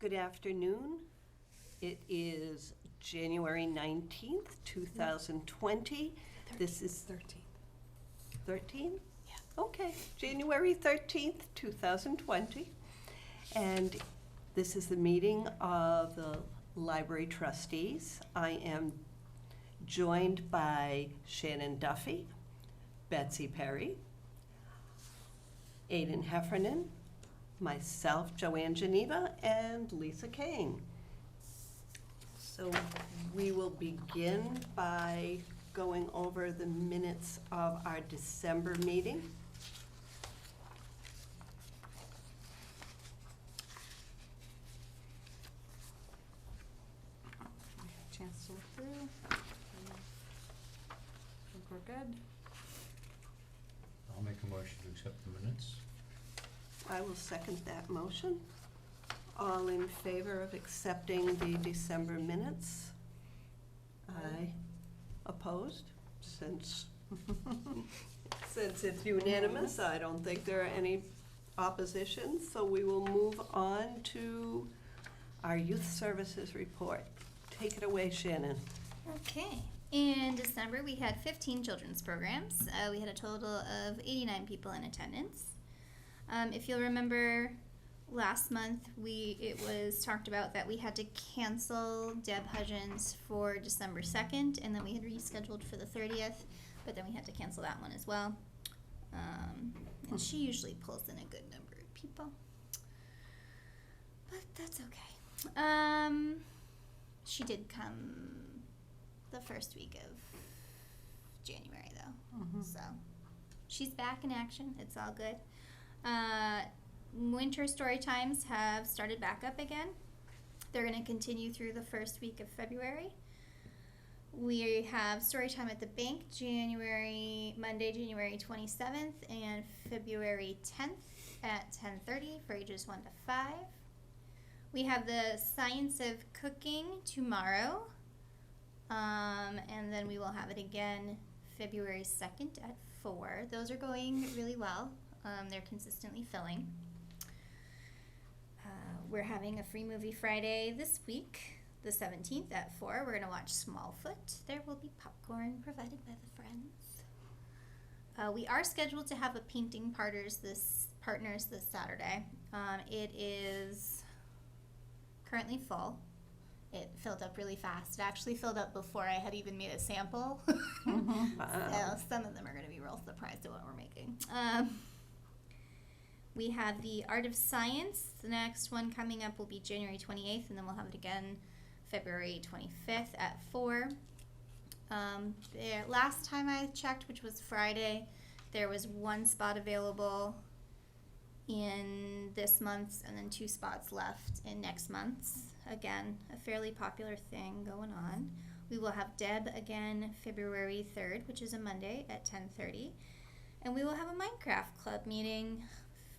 Good afternoon. It is January 19th, 2020. This is 13th. 13th? Yeah. Okay, January 13th, 2020. And this is the meeting of the Library Trustees. I am joined by Shannon Duffy, Betsy Perry, Aidan Heffernan, myself, Joanne Geneva, and Lisa Kane. So we will begin by going over the minutes of our December meeting. Chance to look through. I think we're good. I'll make a motion to accept the minutes. I will second that motion. All in favor of accepting the December minutes? Aye. Opposed? Since it's unanimous, I don't think there are any oppositions, so we will move on to our youth services report. Take it away, Shannon. Okay. In December, we had 15 children's programs. We had a total of 89 people in attendance. If you'll remember, last month it was talked about that we had to cancel Deb Hudgens for December 2nd, and then we had rescheduled for the 30th, but then we had to cancel that one as well. And she usually pulls in a good number of people, but that's okay. She did come the first week of January, though, so she's back in action. It's all good. Winter story times have started back up again. They're going to continue through the first week of February. We have story time at the bank Monday, January 27th and February 10th at 10:30 for ages 1 to 5. We have the science of cooking tomorrow, and then we will have it again February 2nd at 4. Those are going really well. They're consistently filling. We're having a free movie Friday this week, the 17th at 4. We're going to watch Smallfoot. There will be popcorn provided by the friends. We are scheduled to have a painting partners this Saturday. It is currently full. It filled up really fast. It actually filled up before I had even made a sample. So some of them are going to be real surprised at what we're making. We have the Art of Science. The next one coming up will be January 28th, and then we'll have it again February 25th at 4. Last time I checked, which was Friday, there was 1 spot available in this month's and then 2 spots left in next month's. Again, a fairly popular thing going on. We will have Deb again February 3rd, which is a Monday at 10:30. And we will have a Minecraft Club meeting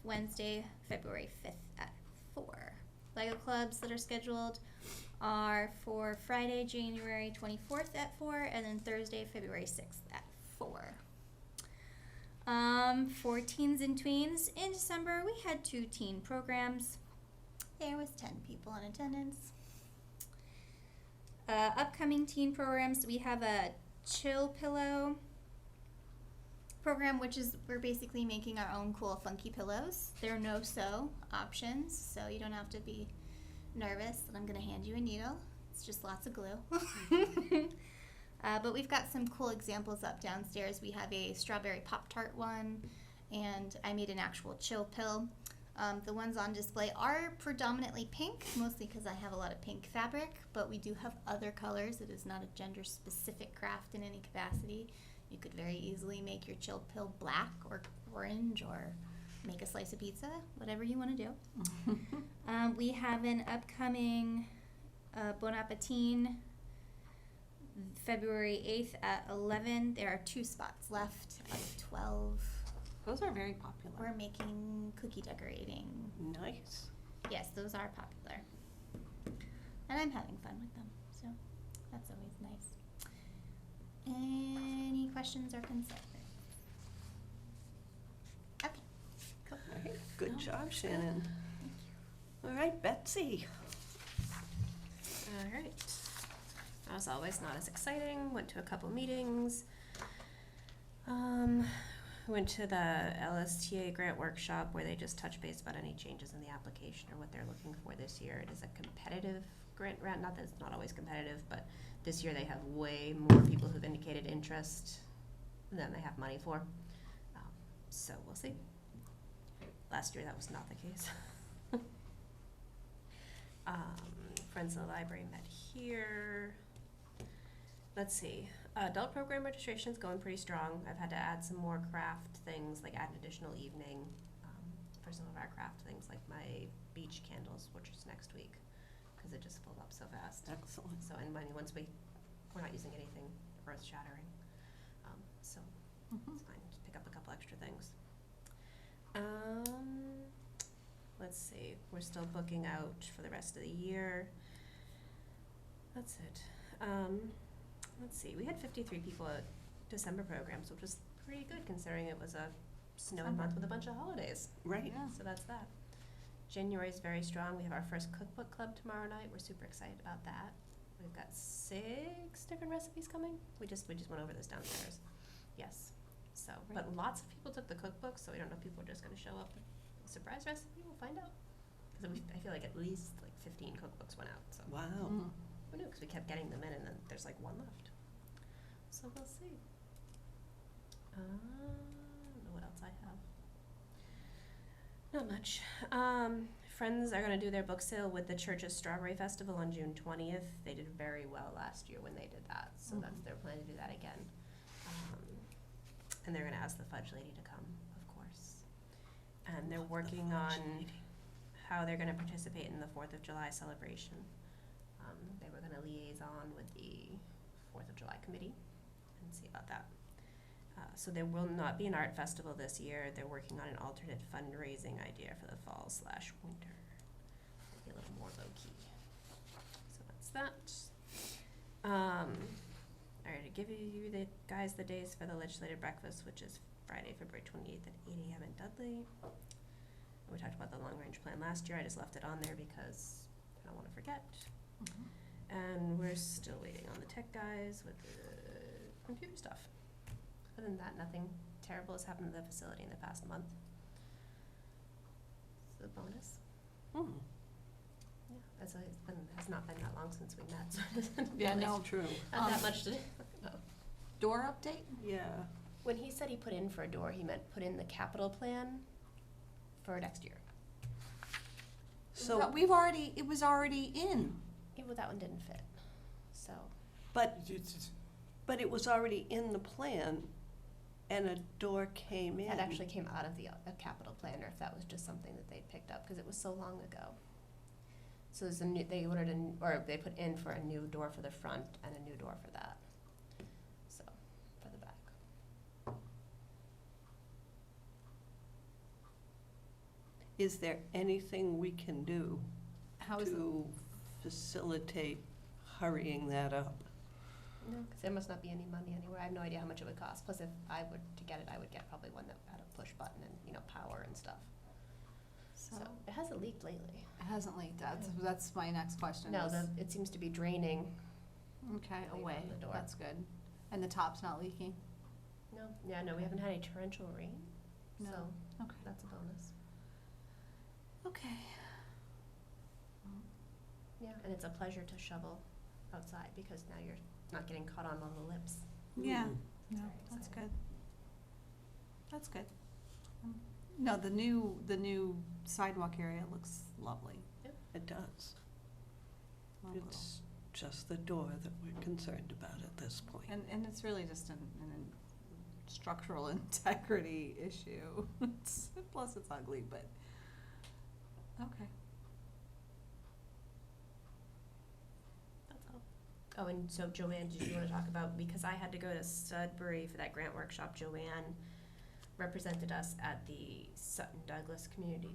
Wednesday, February 5th at 4. Lego clubs that are scheduled are for Friday, January 24th at 4, and then Thursday, February 6th at 4. For teens and tweens, in December, we had 2 teen programs. There was 10 people in attendance. Upcoming teen programs, we have a Chill Pillow program, which is we're basically making our own cool funky pillows. There are no sew options, so you don't have to be nervous that I'm going to hand you a needle. It's just lots of glue. But we've got some cool examples up downstairs. We have a strawberry Pop-Tart one, and I made an actual chill pill. The ones on display are predominantly pink, mostly because I have a lot of pink fabric, but we do have other colors. It is not a gender-specific craft in any capacity. You could very easily make your chill pill black or orange or make a slice of pizza, whatever you want to do. We have an upcoming Bon Appetit February 8th at 11. There are 2 spots left out of 12. Those are very popular. We're making cookie decorating. Nice. Yes, those are popular. And I'm having fun with them, so that's always nice. Any questions or concerns? Okay, cool. All right. Good job, Shannon. Thank you. All right, Betsy. All right. As always, not as exciting. Went to a couple meetings. Went to the LSTA grant workshop where they just touch base about any changes in the application or what they're looking for this year. It is a competitive grant round. Not that it's not always competitive, but this year they have way more people who've indicated interest than they have money for. So we'll see. Last year that was not the case. Friends of the library met here. Let's see. Adult program registration is going pretty strong. I've had to add some more craft things, like add an additional evening for some of our craft things, like my beach candles, which is next week, because it just filled up so fast. Excellent. So, and once we're not using anything earth-shattering, so it's fine. Just pick up a couple extra things. Let's see. We're still booking out for the rest of the year. That's it. Let's see. We had 53 people at December programs, which was pretty good considering it was a snowy month with a bunch of holidays. Right. Yeah. So that's that. January is very strong. We have our first cookbook club tomorrow night. We're super excited about that. We've got 6 different recipes coming. We just went over this downstairs. Yes. So, but lots of people took the cookbook, so we don't know if people are just going to show up with a surprise recipe. We'll find out. Because I feel like at least like 15 cookbooks went out. So Wow. who knew? Because we kept getting them in, and then there's like one left. So we'll see. I don't know what else I have. Not much. Friends are going to do their book sale with the church's Strawberry Festival on June 20th. They did very well last year when they did that, so they're planning to do that again. And they're going to ask the fudge lady to come, of course. And they're working on how they're going to participate in the 4th of July celebration. They were going to liaison with the 4th of July committee and see about that. So there will not be an art festival this year. They're working on an alternate fundraising idea for the fall/winter. It'll be a little more low key. So that's that. All right, I give you the guys the days for the legislative breakfast, which is Friday, February 28th at 8 a.m. in Dudley. We talked about the long-range plan last year. I just left it on there because I don't want to forget. And we're still waiting on the tech guys with the computer stuff. Other than that, nothing terrible has happened to the facility in the past month. It's a bonus. Yeah, has not been that long since we met. So Yeah, no. True. not that much to do. Door update? Yeah. When he said he put in for a door, he meant put in the capital plan for next year. So, But it was already in. Yeah, well, that one didn't fit. So but it was already in the plan, and a door came in. that actually came out of the capital plan, or if that was just something that they picked up because it was so long ago. So there's they put in for a new door for the front and a new door for that. So for the back. Is there anything we can do How is it? to facilitate hurrying that up? No, because there must not be any money anywhere. I have no idea how much it would cost. Plus, if I were to get it, I would get probably one that had a push button and power and stuff. So it hasn't leaked lately. It hasn't leaked. That's my next question. No, is- it seems to be draining. Okay, leave away. on the door. That's good. And the top's not leaking? No, we haven't had any torrential rain, No. so Okay. that's a bonus. Okay. Yeah, and it's a pleasure to shovel outside because now you're not getting caught on all the lips. Yeah. Mm. No, Very that's exciting. good. That's good. No, the new sidewalk area looks lovely. It does. Lovely. It's just the door that we're concerned about at this point. And it's really just an structural integrity issue. Plus it's ugly, but, okay. That's all. Oh, and so Joanne, did you want to talk about, because I had to go to Sudbury for that grant workshop, Joanne represented us at the Sutton Douglas Community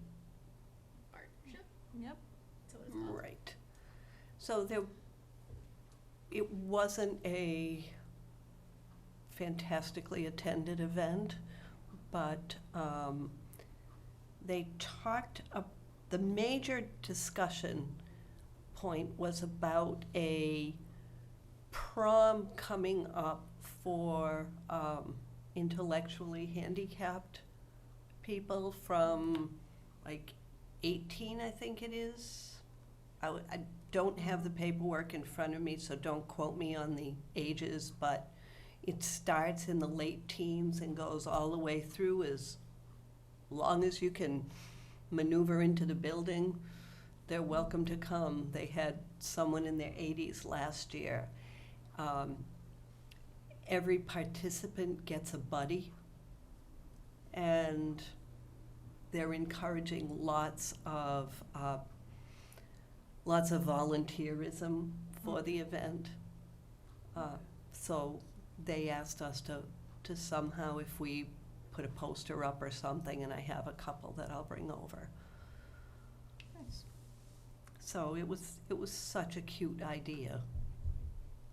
Partnership. Yep. That's what it's called. Right. So it wasn't a fantastically attended event, but they talked, the major discussion point was about a prom coming up for intellectually handicapped people from like 18, I think it is. I don't have the paperwork in front of me, so don't quote me on the ages, but it starts in the late teens and goes all the way through as long as you can maneuver into the building. They're welcome to come. They had someone in their 80s last year. Every participant gets a buddy, and they're encouraging lots of volunteerism for the event. So they asked us to somehow, if we put a poster up or something, and I have a couple that I'll bring over. Nice. So it was such a cute idea.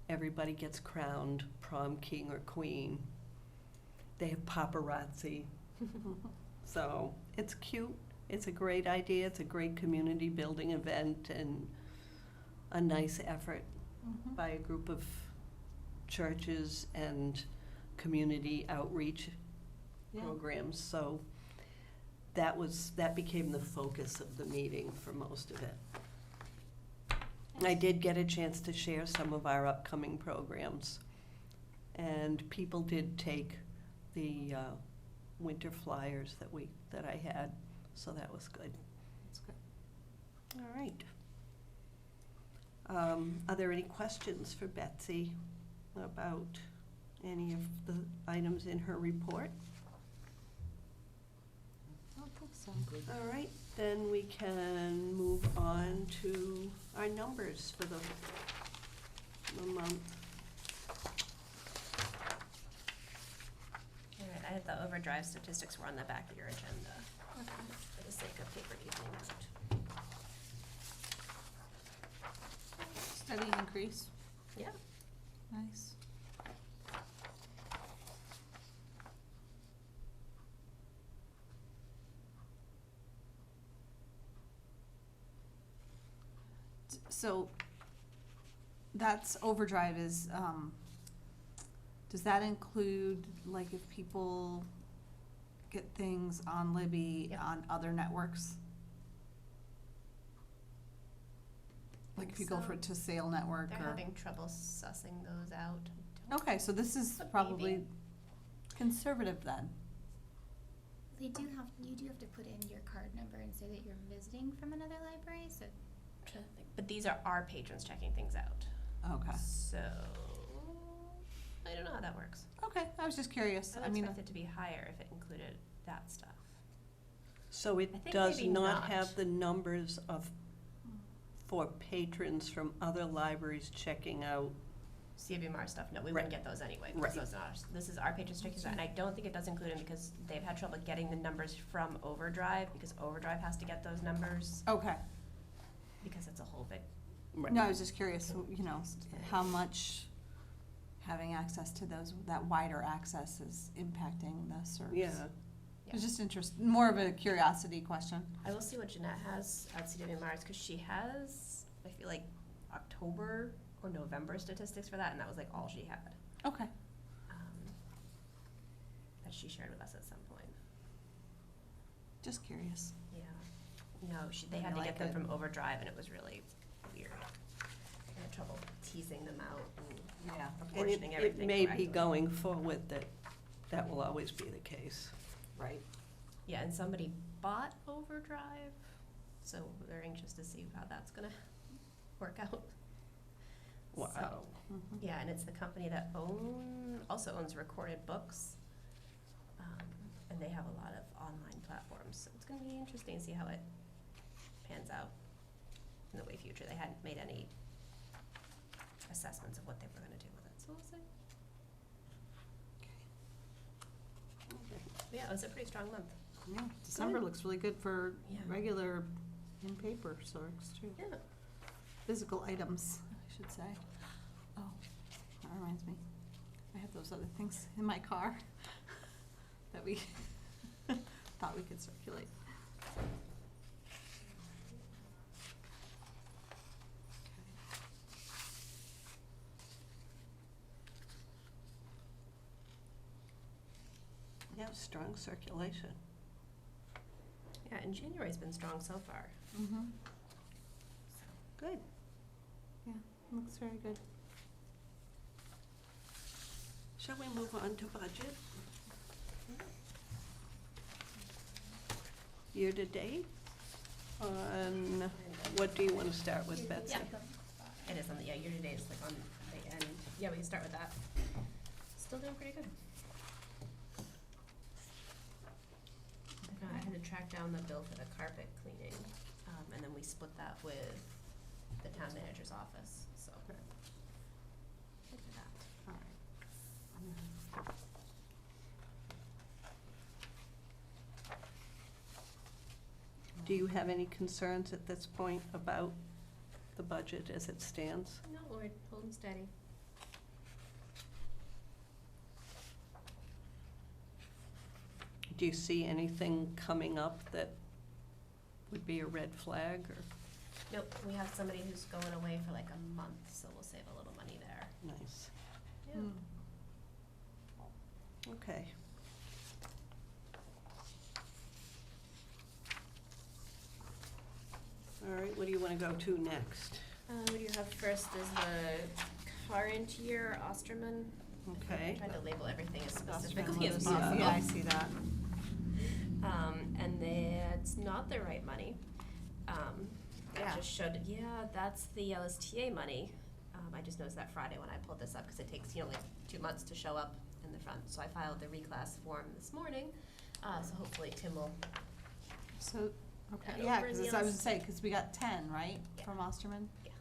Everybody gets crowned prom king or queen. They have paparazzi. So it's cute. It's a great idea. It's a great community building event and a nice effort Mhm. by a group of churches and community outreach Yeah. programs. So that became the focus of the meeting for most of it. I did get a chance to share some of our upcoming programs, and people did take the winter flyers that I had, so that was good. That's good. All right. Are there any questions for Betsy about any of the items in her report? I don't think so. All right, then we can move on to our numbers for the month. All right, I had the overdrive statistics were on the back of your agenda, for the sake of paper evening note. Steady increase. Yeah. Nice. So that's overdrive is, does that include, like, if people get things on Libby Yep. on other networks? Like if you go So for to Sale Network They're or? having trouble sussing those out. Okay, so this is But probably maybe. conservative then. You do have to put in your card number and say that you're visiting from another library, so I'm trying to think. But these are our patrons checking things out. Okay. So I don't know how that works. Okay, I was just curious. I I would mean, expect it to be higher if it included that stuff. So it I think does maybe not not. have the numbers for patrons from other libraries checking out. CWMR stuff, no, we Right. wouldn't get those anyway, Right. because those are ours. This is our patrons checking out, and I don't think it does include them because they've had trouble getting the numbers from Overdrive, because Overdrive has to get those numbers, okay. because it's a whole big, No, I was just curious, you know, how much having access to those, that wider access is impacting the service. Yeah, It was just more of a curiosity question. I will see what Jeanette has at CWMRs, because she has, I feel like, October or November statistics for that, and that was like all she had, Okay. that she shared with us at some point. Just curious. Yeah. No, they had I to like get them it. from Overdrive, and it was really weird. I had trouble teasing them out and Yeah. and apportioning it everything may be correctly. going forward that will always be the case. Right. Yeah, and somebody bought Overdrive, so we're anxious to see how that's gonna work out. Wow. So, Mhm. yeah, and it's the company that also owns Recorded Books, and they have a lot of online platforms. So it's gonna be interesting to see how it pans out in the way future. They hadn't made any assessments of what they were gonna do with it, so we'll see. But yeah, it was a pretty strong month. Yeah, December looks really good for Yeah. regular in-paper sorts too. Yeah. Physical items, I should say. Oh, that reminds me. I have those other things in my car that we thought we could circulate. Yeah, strong circulation. Yeah, and January's been strong so far. Mm-hmm. Good. Yeah, looks very good. Shall we move on to budget? Year to date? On, what do you want to start with, Betsy? It is on the, yeah, year-to-date is like on the end. Yeah, we can start with that. Still doing pretty good. I had to track down the bill for the carpet cleaning, and then we split that with the town manager's office, so. Look at that. All right. Do you have any concerns at this point about the budget as it stands? No, we're holding steady. Do you see anything coming up that would be a red flag, or? Nope, we have somebody who's going away for like a month, so we'll save a little money there. Nice. Yeah. Okay. All right, what do you want to go to next? What do you have first is the current year Osterman. Okay. I tried to label everything as Osterman specifically as was- possible. Yeah, I see that. And that's not the right money. It Yeah. just showed, yeah, that's the LSTA money. I just noticed that Friday when I pulled this up, because it takes, like 2 months to show up in the front. So I filed the reclass form this morning, so hopefully Tim will, So, okay, That yeah, over because the I was others. gonna say, because we got 10, right, Yeah. from Osterman? Yeah.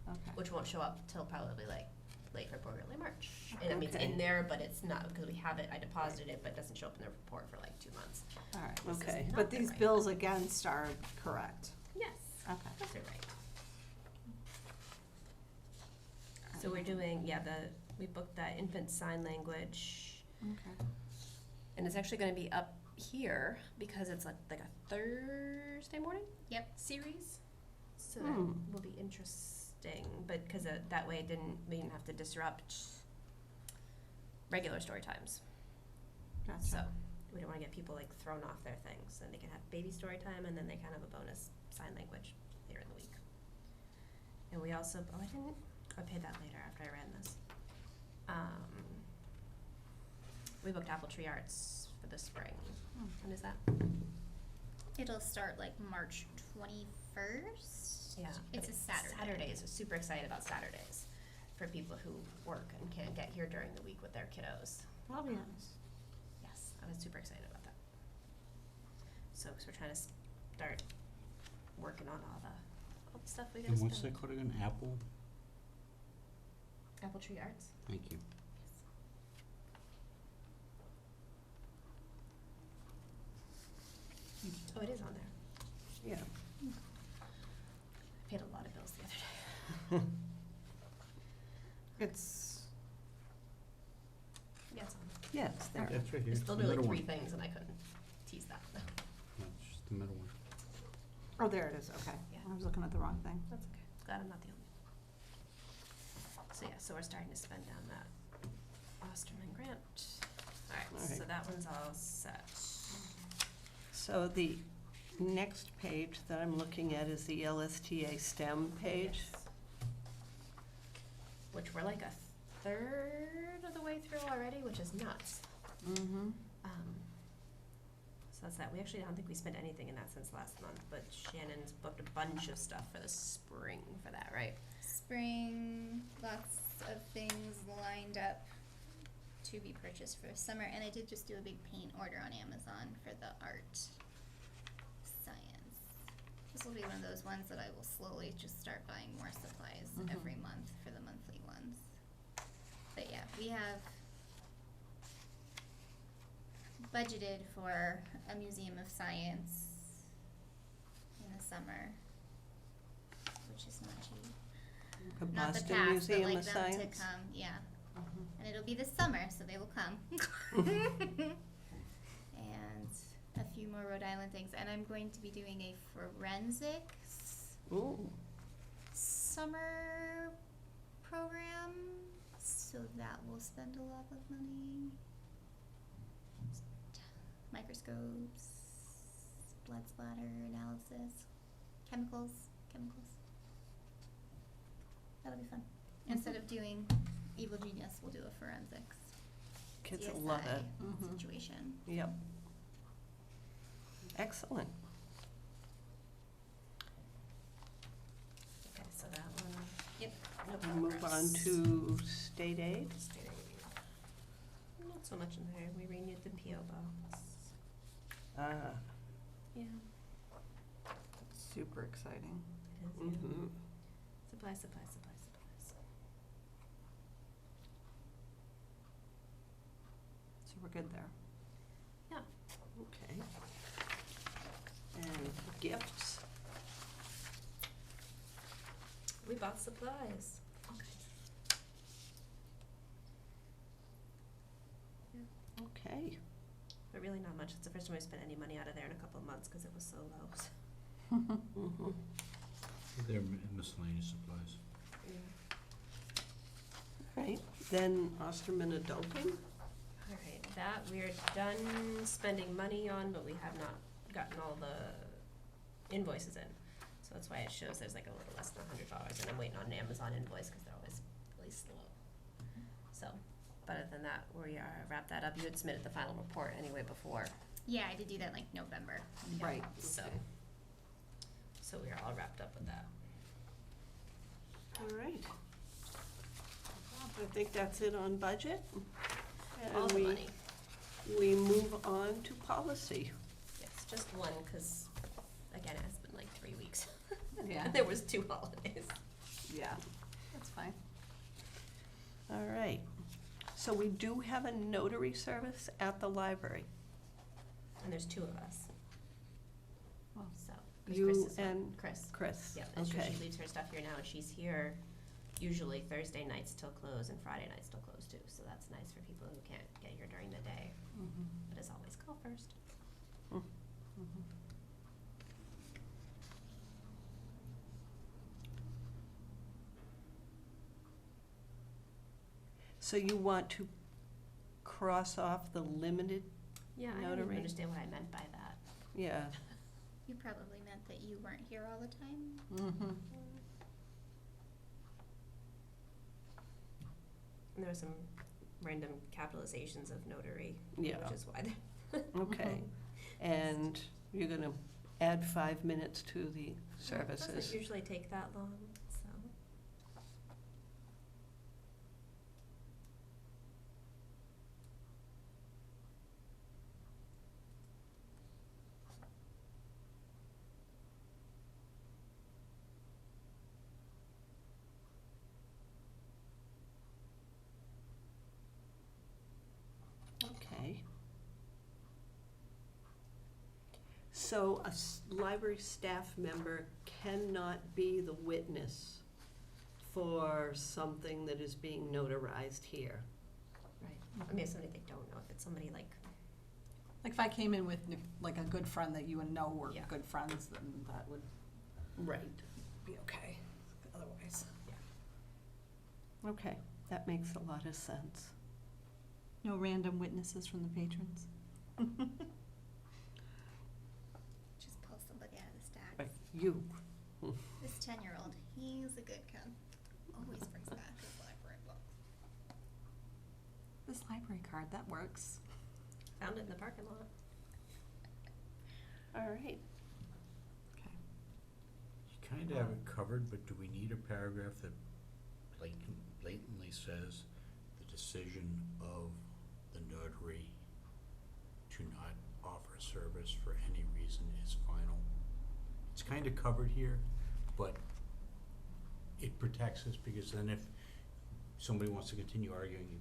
Okay. which won't show up till probably like late February, early March. And I mean, it's Okay. in there, but it's not, because we have it, I deposited it, but it doesn't show up in the report for like 2 months. All right. This is Okay. not But the these right bills one. against are correct. Yes, Okay. those are right. So we're doing, we booked that infant sign language, Okay. and it's actually gonna be up here because it's like a Thursday morning? Yep. Series. So Hmm. that will be interesting, but because that way we didn't have to disrupt regular story times. Gotcha. So we don't wanna get people like thrown off their things, and they can have baby story time, and then they can have a bonus sign language later in the week. And we also, I paid that later after I ran this. We booked Apple Tree Arts for the spring. When is that? It'll start like March 21st. Yeah. It's a Saturday. Saturdays, we're super excited about Saturdays for people who work and can't get here during the week with their kiddos. That'll be nice. Yes, I was super excited about that. So, 'cause we're trying to start working on all the stuff we gotta And spend. what's that called again? Apple? Apple Tree Arts. Thank you. Oh, it is on there. Yeah. I paid a lot of bills the other day. It's, Yeah, it's on there. Yeah, it's there. That's right I here. still the do like middle 3 one. things and I couldn't tease that. No, it's just the middle one. oh, there it is, okay. Yeah. I was looking at the wrong thing. That's okay. Glad I'm not the only one. So yeah, so we're starting to spend down that Osterman grant. Alright, so Alright. that one's all set. So the next page that I'm looking at is the LSTA STEM page. Yes. Which we're like a third of the way through already, which is nuts. Mm-hmm. So that's that. We actually, I don't think we spent anything in that since last month, but Shannon's booked a bunch of stuff for the spring for that, right? Spring, lots of things lined up to be purchased for summer, and I did just do a big paint order on Amazon for the art science. This will be one of those ones that I will slowly just start buying more supplies Mhm. every month for the monthly ones. But yeah, we have budgeted for a museum of science in the summer, which is not cheap. The Not the Boston past, but Museum like of them Science. to come, yeah. Mhm. And it'll be this summer, so they will come. And a few more Rhode Island things. And I'm going to be doing a forensics Ooh, summer program, so that will spend a lot of money. microscopes, blood splatter analysis, chemicals. That'll be fun. Instead of doing evil genius, we'll do a forensics Kids will love it. Mhm. situation. Yep. Excellent. Okay, so that one, yep, no We'll progress. move on to state aid. Not so much in there, we renewed the PO box. Ah, Yeah, Super exciting. it is, yeah. mhm. Supplies. So we're good there. Yeah, Okay. And gifts. we bought supplies. Okay. But really not much, it's the first time we spent any money out of there in a couple of months, cause it was so low, so. Mhm. They're miscellaneous supplies. All right, then Osterman Adulting. Alright, that we're done spending money on, but we have not gotten all the invoices in. So that's why it shows there's like a little less than $100, and I'm waiting on an Amazon invoice, cause they're always really slow. So, but other than that, we wrapped that up, you had submitted the final report anyway before, Yeah, I did do that in like November. Right. so. Okay. So we are all wrapped up with that. All right. I think that's it on budget. All And the money, we move on to policy. yes, just one, cause again, it has been like 3 weeks. Yeah. There was 2 holidays. Yeah, that's fine. All right. So we do have a notary service at the library. And there's 2 of us, Well, so. 'cause You Chris is one. and Chris. Chris. Yeah, and Okay. she leaves her stuff here now, and she's here usually Thursday nights till close and Friday nights till close too, so that's nice for people who can't get here during the day. mhm, But as always, call first. mhm. So you want to cross off the limited, Yeah, I don't even Notary. understand what I meant by that. yeah, You probably meant that you weren't here all the time. Mhm. And there were some random capitalizations of notary, yeah, which is why they. okay. And you're gonna add 5 minutes to the services. Doesn't usually take that long, so. Okay. So a library staff member cannot be the witness for something that is being notarized here. Right. I mean, if somebody they don't know, if it's somebody like, Like if I came in with like a good friend that you and know were Yeah. good friends, then that would Right. be okay. Otherwise. Okay, that makes a lot of sense. No random witnesses from the patrons. Just pull somebody out of the stack. But you, This 10-year-old, he's a good kid. Always brings back his library books. This library card, that works. found it in the parking lot. all right. Okay. You kind of have it covered, but do we need a paragraph that blatantly says the decision of the notary to not offer a service for any reason is final? It's kind of covered here, but it protects us because then if somebody wants to continue arguing,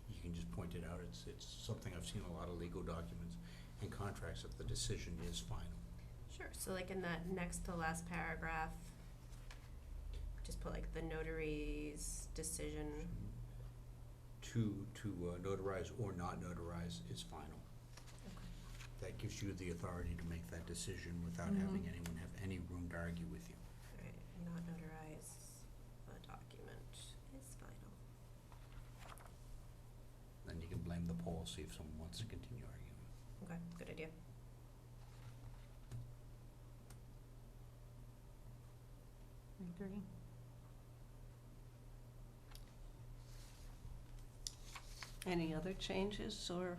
you can just point it out. It's something I've seen in a lot of legal documents and contracts that the decision is final. Sure, so like in that next to last paragraph, just put like the notary's decision. To notarize or not notarize is final. That gives you the authority to make that decision without having Mhm. anyone have any room to argue with you. Right, not notarize the document is final. Then you can blame the policy if someone wants to continue arguing. agree. Any other changes or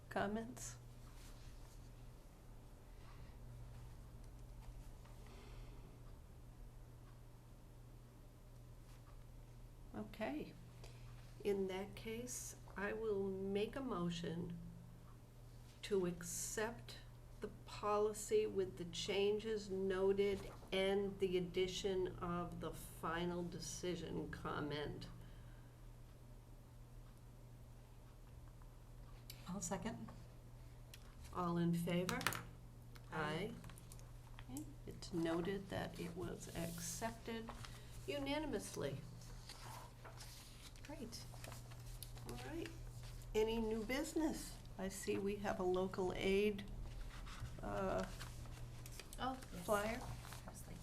comments? Okay. In that case, I will make a motion to accept the policy with the changes noted and the addition of the final decision comment. I'll second. All in favor? Aye. Okay, it's noted that it was accepted unanimously. Great. All right. Any new business? I see we have a local aid Oh, yes. flyer. Presley.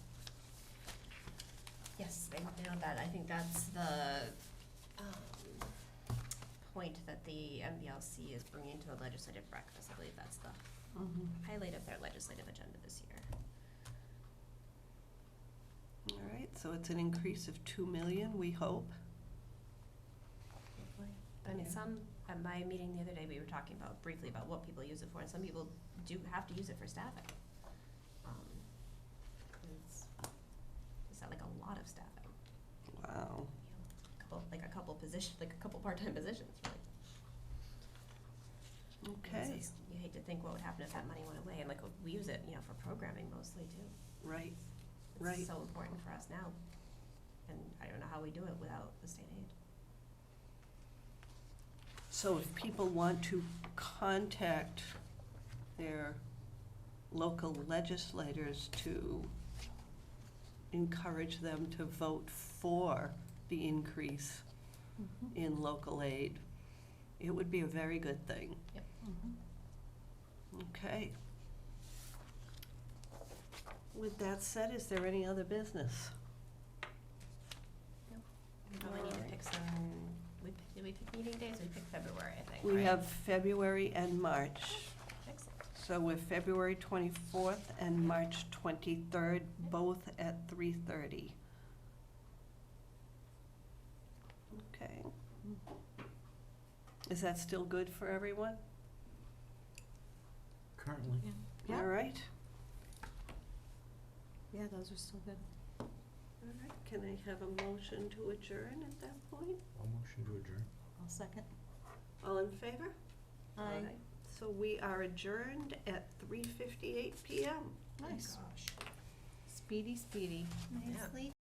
Yes, they nailed that. I think that's the point that the MBLC is bringing to the legislative breakfast. I believe that's the highlight of their legislative agenda this year. All right, so it's an increase of 2 million, we hope. I mean, Yeah. some, at my meeting the other day, we were talking about, briefly about what people use it for, and some people do have to use it for staffing. It's not like a lot of staffing, Wow. a couple position, like a couple part-time positions, really. And Okay, you hate to think what would happen if that money went away, and like, we use it, for programming mostly too. right, It's right. so important for us now, and I don't know how we do it without the state aid. So if people want to contact their local legislators to encourage them to vote for the increase in local aid, it would be a very good thing. Okay. With that said, is there any other business? We probably need to pick some, did we pick meeting days? We picked February, I think, We right? have February and March. Excellent. So we're February 24th and March 23rd, both at 3:30. Okay. Is that still good for everyone? Currently, Yeah. All right. Yeah, those are still good. All right. Can I have a motion to adjourn at that point? I'll motion to adjourn. I'll second. All in favor? Aye. So we are adjourned at 3:58 PM. Nice. Gosh. Speedy, speedy. Yeah. Nicely